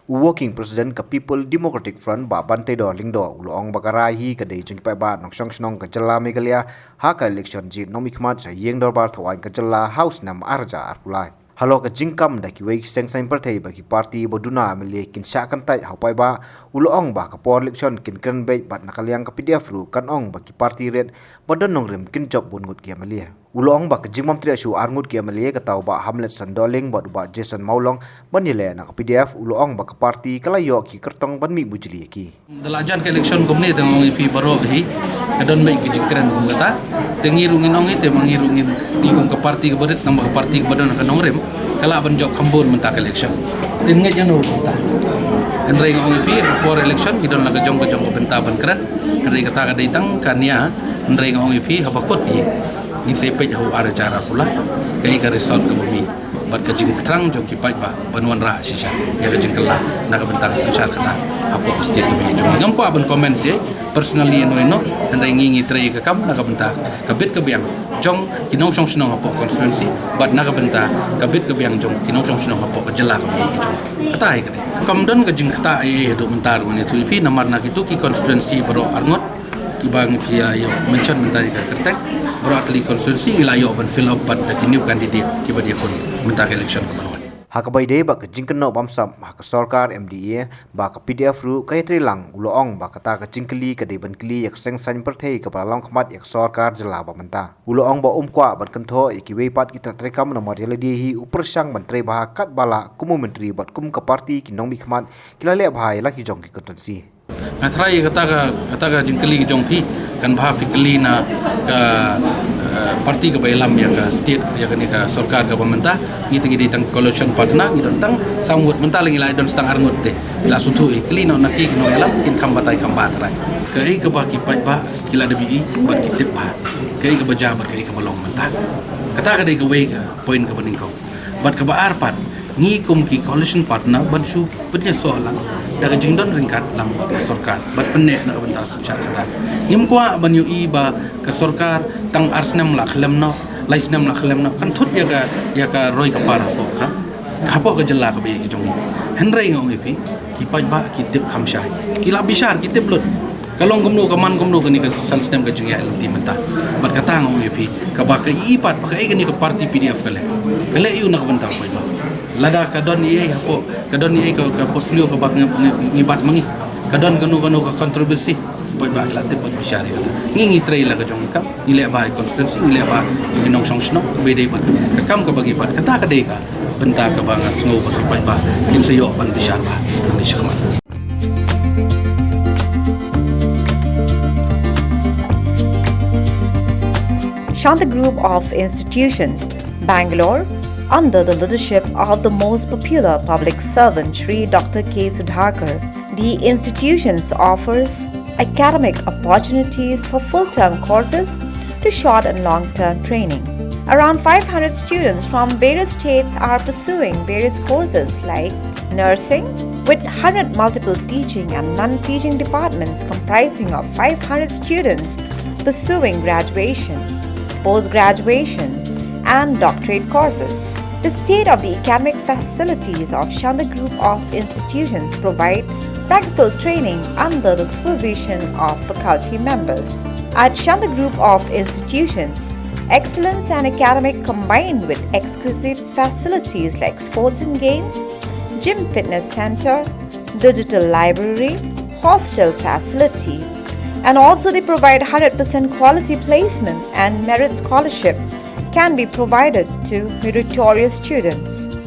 Working President ka People Democratic Front ba bantai do lingdo ulong bakarai hi ka dei jing pai ba nok song snong ka jala megalia ha ka election ji nomik mat sa yeng dor bar thawai ka jala house nam arja arpulai halo ka jingkam da ki wei seng sain partai ba ki party boduna amele kin sha kan tai hapai ba ulong ba ka por election kin kan be bat nakaliang ka pdf ru kan ong ba ki party red bodon nong rem kin job bun gut ki amele ulong ba ka jingmam tri su arngut ki amele ka taw ba hamlet sandoling ba ba jason maulong banile na ka pdf ulong ba ka party kalayo ki kertong ban mi bujli ki dalajan ke election komni tengong ipi baro hi kadon mai ki jikren kum kata tengi rungin ong ite mangirungin ni kum ka party ka badet nambah ka party ka badon ka nongrem kala ban job kambon mentak election tinget jano kata Henry ngong ipi for election kidon la ka jong ka bentaban kran Henry kata ka daitang kania Henry ngong ipi habakot hi ni sepej hu ara cara pula kai ka result ka bumi bat ka jing terang jong ki pai ba banwan ra sisa ya ka jing kala na ka bentar sensar kana apa pasti ka bi jong ngam ko aban comment si personally no andai ngingi trai ka kam na ka bentar ka bit ka biang jong kinong song snong apa constituency bat na ka bentar ka bit ka biang jong kinong song snong apa ka jela ka bi jong atai ka kam don ka jing kata ai do bentar ni tu pi namar na kitu ki constituency baro arngot ki bang ki ayo mention bentar ka kertek Broadly constituency ilayo ban fill up but the new candidate kiba dia kun mentak election ka banwan hakabai de ba ka jingkno bamsam ha ka sarkar MDA ba ka pdf ru kai trilang uloong ba ka ta ka jingkli ka de ban kli yak seng san parthei ka palong khmat yak sarkar jala ba manta uloong ba kwa ban kantho ikiwe pat ki tra kam na mariale di hi upersang mantre ba kat bala kumu menteri bat kum ka party ki nong mi khmat kilale bhai la ki jong ki constituency Atrai kata ka jingkli jong pi kan bha pikli na ka parti ka bailam ya ka state ya ka ni ka sarkar ka pemerintah ni tingi ditang coalition partner ni tentang samut mental ngi lai don stang arngut te la sutu ikli no naki no elam kin kambatai kambat rai ka ai ka ba ki pai ba kila de bi ba ki tip ba ka ai ka ba jabar ka ai ka balong mentah kata ka dei ka wei ka point ka baning ko bat ka ba arpat ngi kum ki coalition partner ban su penya soalan daga jingdon ringkat lang ba sarkar bat penne na bentar secara kita ngim kwa ban yu i ba ka sarkar tang arsnam la khlam no laisnam la khlam no kan thut ya ka roi ka par ko ka hapo ka jalla ka be ki jongi henrei ngong ipi ki pai ba ki tip kham shai ki la bishar ki tip lut kalong gumno ka man gumno ka ni ka salstem ka jingi alti menta bat ka tang ngong ipi ka ba ka i pat ba ka ni ka party pdf kale yu na ka bentar pai ba lada kadon ye hapo kadon ye ka portfolio ka bang ngibat mangi kadon kanu ka kontribusi poi ba la tip bishari kata ngi trai la ka jong ka ile ba constituency ile ba nong song sno bede ba ka kam ka bagi pat kata ka dei ka benta ka bang sngo ba pai ba kin sayo ban bishar ba ni shakma Shanta Group of Institutions, Bangalore, under the leadership of the most popular public servant Shri Dr. K. Sudhakar, the institutions offers academic opportunities for full-term courses to short and long-term training. Around 500 students from various states are pursuing various courses like nursing, with 100 multiple teaching and non-teaching departments comprising of 500 students pursuing graduation, post-graduation, and doctorate courses. The state of the academic facilities of Shanta Group of Institutions provide practical training under the supervision of faculty members. At Shanta Group of Institutions, excellence and academic combined with exquisite facilities like sports and games, gym fitness center, digital library, hostel facilities, and also they provide 100% quality placement and merit scholarship can be provided to meritorious students.